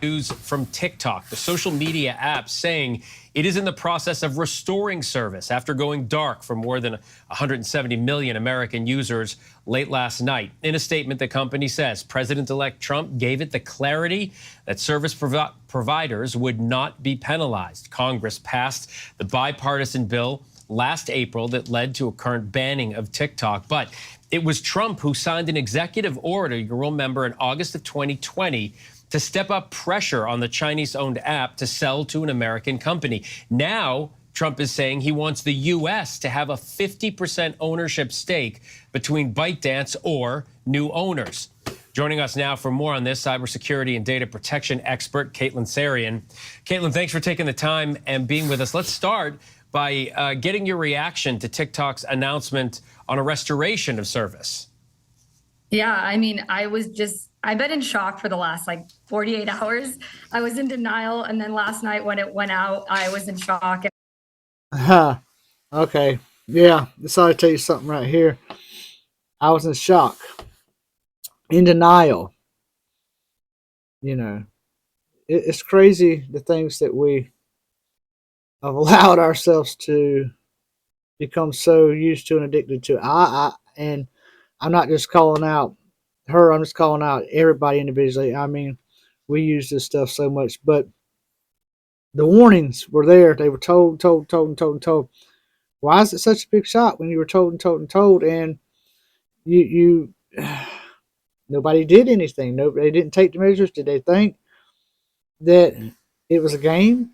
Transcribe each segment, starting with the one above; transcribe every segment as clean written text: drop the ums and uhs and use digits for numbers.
News from TikTok, the social media app, saying it is in the process of restoring service after going dark for more than 170 million American users late last night. In a statement, the company says President-elect Trump gave it the clarity that service providers would not be penalized. Congress passed the bipartisan bill last April that led to a current banning of TikTok. But it was Trump who signed an executive order, you'll remember, in August of 2020 to step up pressure on the Chinese-owned app to sell to an American company. Now, Trump is saying he wants the U.S. to have a 50% ownership stake between ByteDance or new owners. Joining us now for more on this, cybersecurity and data protection expert Caitlin Sarian. Caitlin, thanks for taking the time and being with us. Let's start by getting your reaction to TikTok's announcement on a restoration of service. Yeah, I mean, I've been in shock for the last 48 hours. I was in denial. And then last night when it went out, I was in shock. Okay. Yeah. So I'll tell you something right here. I was in shock, in denial. You know, it's crazy the things that we have allowed ourselves to become so used to and addicted to. And I'm not just calling out her, I'm just calling out everybody individually. I mean, we use this stuff so much, but the warnings were there. They were told. Why is it such a big shock when you were told, and you nobody did anything. Nobody didn't take the measures. Did they think that it was a game?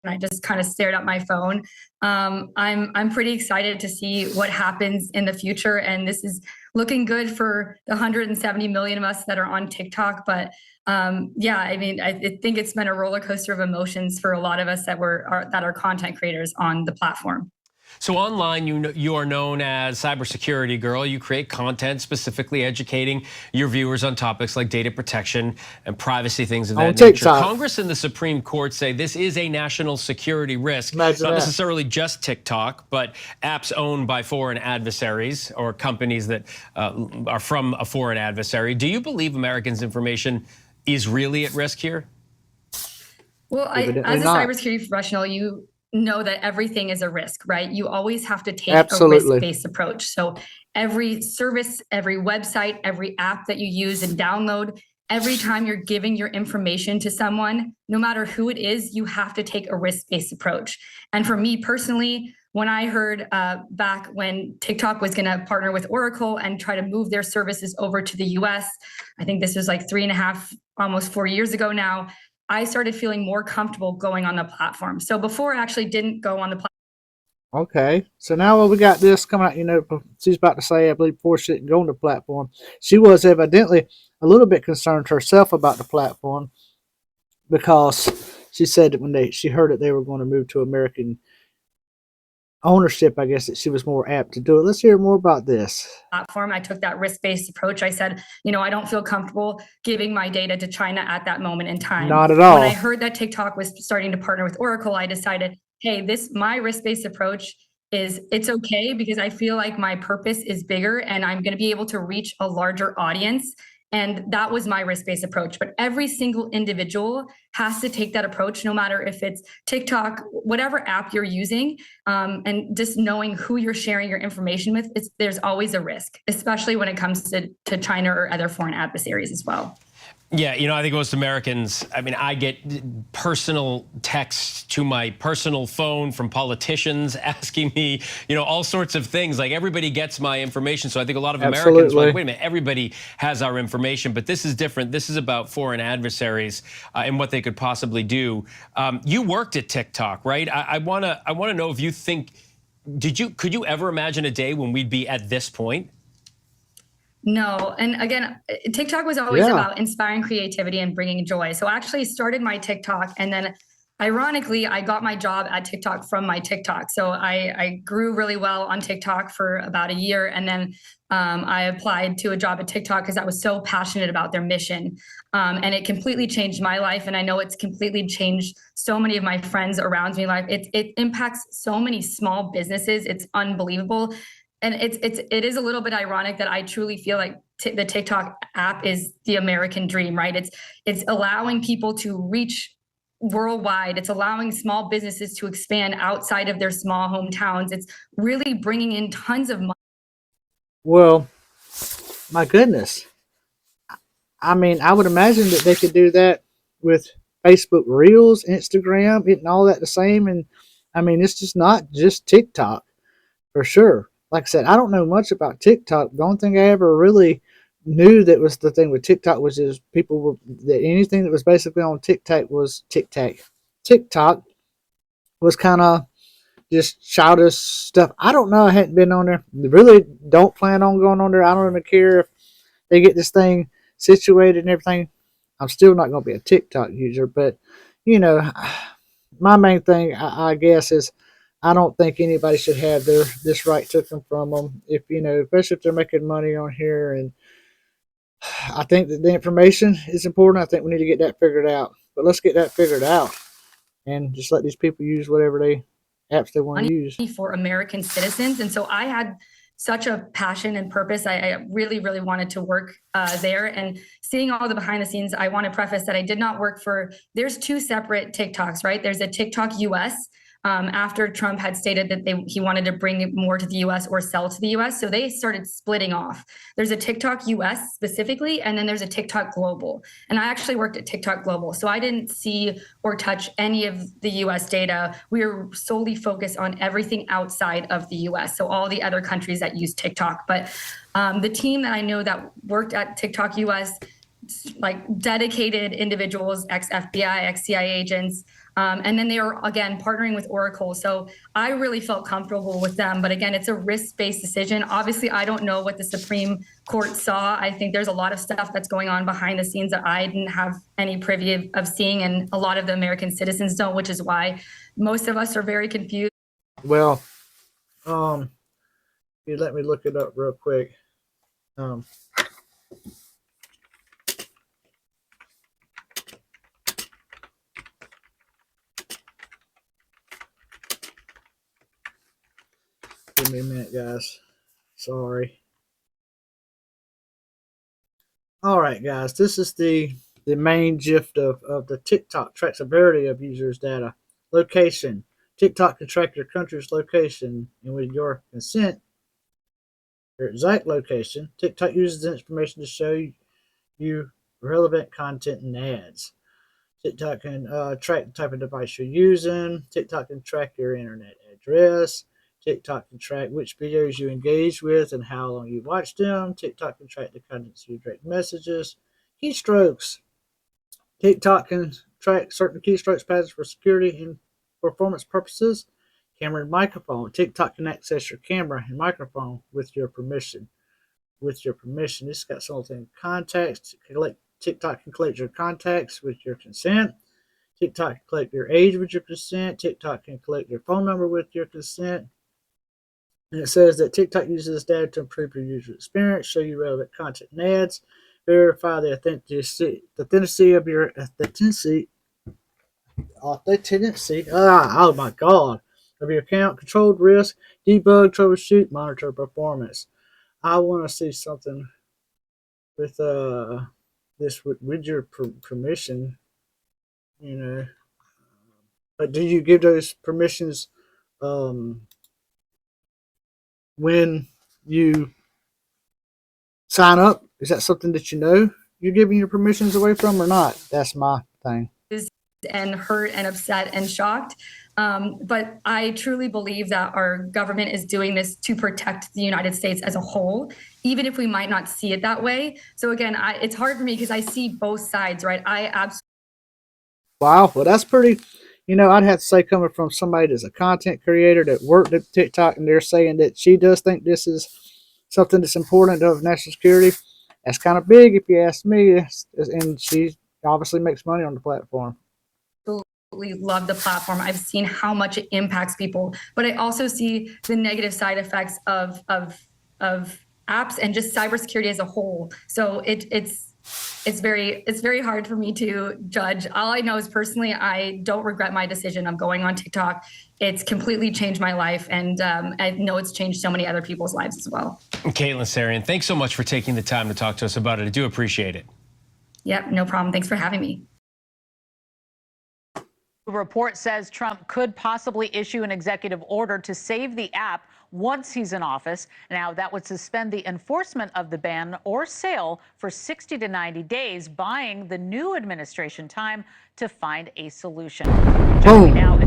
And I just kind of stared at my phone. I'm pretty excited to see what happens in the future, and this is looking good for the 170 million of us that are on TikTok. But yeah, I mean, I think it's been a roller coaster of emotions for a lot of us that are content creators on the platform. So online, you are known as Cybersecurity Girl. You create content specifically educating your viewers on topics like data protection and privacy, things of that nature. Congress and the Supreme Court say this is a national security risk. Not necessarily just TikTok, but apps owned by foreign adversaries or companies that are from a foreign adversary. Do you believe Americans' information is really at risk here? Well, as a cybersecurity professional, you know that everything is a risk, right? You always have to take a risk-based approach. So every service, every website, every app that you use and download, every time you're giving your information to someone, no matter who it is, you have to take a risk-based approach. And for me personally, when I heard back when TikTok was going to partner with Oracle and try to move their services over to the US, I think this was 3.5, almost 4 years ago now, I started feeling more comfortable going on the platform. So before I actually didn't go on the platform. Okay. So now we got this come out, she's about to say, I believe, before she didn't go on the platform. She was evidently a little bit concerned herself about the platform because she said that when she heard that they were going to move to American ownership, I guess that she was more apt to do it. Let's hear more about this. Platform. I took that risk-based approach. I said, I don't feel comfortable giving my data to China at that moment in time. Not at all. When I heard that TikTok was starting to partner with Oracle, I decided, hey, my risk-based approach it's okay because I feel like my purpose is bigger and I'm going to be able to reach a larger audience. And that was my risk-based approach. But every single individual has to take that approach, no matter if it's TikTok, whatever app you're using, and just knowing who you're sharing your information with, there's always a risk, especially when it comes to China or other foreign adversaries as well. Yeah, I think most Americans, I get personal texts to my personal phone from politicians asking me, all sorts of things. Everybody gets my information. So I think a lot of Americans are like, wait a minute, everybody has our information, but this is different. This is about foreign adversaries and what they could possibly do. You worked at TikTok, right? I wanna know if you think, could you ever imagine a day when we'd be at this point? No. And again, TikTok was always about inspiring creativity and bringing joy. So I actually started my TikTok, and then ironically, I got my job at TikTok from my TikTok. So I grew really well on TikTok for about a year. And then I applied to a job at TikTok because I was so passionate about their mission. And it completely changed my life. And I know it's completely changed so many of my friends around me life. It impacts so many small businesses. It's unbelievable. And it is a little bit ironic that I truly feel like the TikTok app is the American dream, right? It's allowing people to reach worldwide. It's allowing small businesses to expand outside of their small hometowns. It's really bringing in tons of money. Well, my goodness. I mean, I would imagine that they could do that with Facebook Reels, Instagram, and all that the same. And I mean, it's just not just TikTok for sure. Like I said, I don't know much about TikTok. The only thing I ever really knew that was the thing with TikTok was is people were that anything that was basically on TikTok was TikTok was kind of just childish stuff. I don't know. I hadn't been on there. Really don't plan on going on there. I don't even care if they get this thing situated and everything. I'm still not going to be a TikTok user, but you know, my main thing, I guess, is I don't think anybody should have this right taken from them. If you know, especially if they're making money on here, and I think that the information is important. I think we need to get that figured out. But let's get that figured out and just let these people use whatever apps they want to use for American citizens. And so I had such a passion and purpose. I really, really wanted to work there. And seeing all the behind the scenes, I want to preface that I did not work for, there's two separate TikToks, right? There's a TikTok US after Trump had stated that he wanted to bring it more to the US or sell to the US. So they started splitting off. There's a TikTok US specifically, and then there's a TikTok Global. And I actually worked at TikTok Global. So I didn't see or touch any of the US data. We were solely focused on everything outside of the US. So all the other countries that use TikTok. But the team that I know that worked at TikTok US, like dedicated individuals, ex-FBI, ex-CIA agents, and then they are, again, partnering with Oracle. So I really felt comfortable with them. But again, it's a risk-based decision. Obviously, I don't know what the Supreme Court saw. I think there's a lot of stuff that's going on behind the scenes that I didn't have any privy of seeing, and a lot of the American citizens don't, which is why most of us are very confused. Well, you let me look it up real quick. Give me a minute, guys. Sorry. All right, guys. This is the main gist of the TikTok traceability of users' data. Location. TikTok can track your country's location, and with your consent, your exact location. TikTok uses the information to show you relevant content and ads. TikTok can track the type of device you're using. TikTok can track your internet address. TikTok can track which videos you engage with and how long you watch them. TikTok can track the contents of your direct messages. Keystrokes. TikTok can track certain keystrokes patterns for security and performance purposes. Camera and microphone. TikTok can access your camera and microphone with your permission. It's got something contacts. TikTok can collect your contacts with your consent. TikTok can collect your age with your consent. TikTok can collect your phone number with your consent. And it says that TikTok uses this data to improve your user experience, show you relevant content and ads, verify the authenticity of your authenticity. Oh my God, of your account, controlled risk, debug, troubleshoot, monitor performance. I want to see something with this with your permission, you know. But do you give those permissions when you sign up? Is that something that you know you're giving your permissions away from or not? That's my thing. And hurt and upset and shocked. But I truly believe that our government is doing this to protect the United States as a whole, even if we might not see it that way. So again, it's hard for me because I see both sides, right? I absolutely. Wow, well, that's pretty, I'd have to say, coming from somebody that's a content creator that worked at TikTok, and they're saying that she does think this is something that's important of national security. That's kind of big, if you ask me. And she obviously makes money on the platform. Love the platform. I've seen how much it impacts people, but I also see the negative side effects of apps and just cybersecurity as a whole. So it's it's very hard for me to judge. All I know is personally, I don't regret my decision of going on TikTok. It's completely changed my life, and I know it's changed so many other people's lives as well. Caitlin Sarian, thanks so much for taking the time to talk to us about it. I do appreciate it. Yep, no problem. Thanks for having me. The report says Trump could possibly issue an executive order to save the app once he's in office. Now, that would suspend the enforcement of the ban or sale for 60 to 90 days, buying the new administration time to find a solution. Joining me now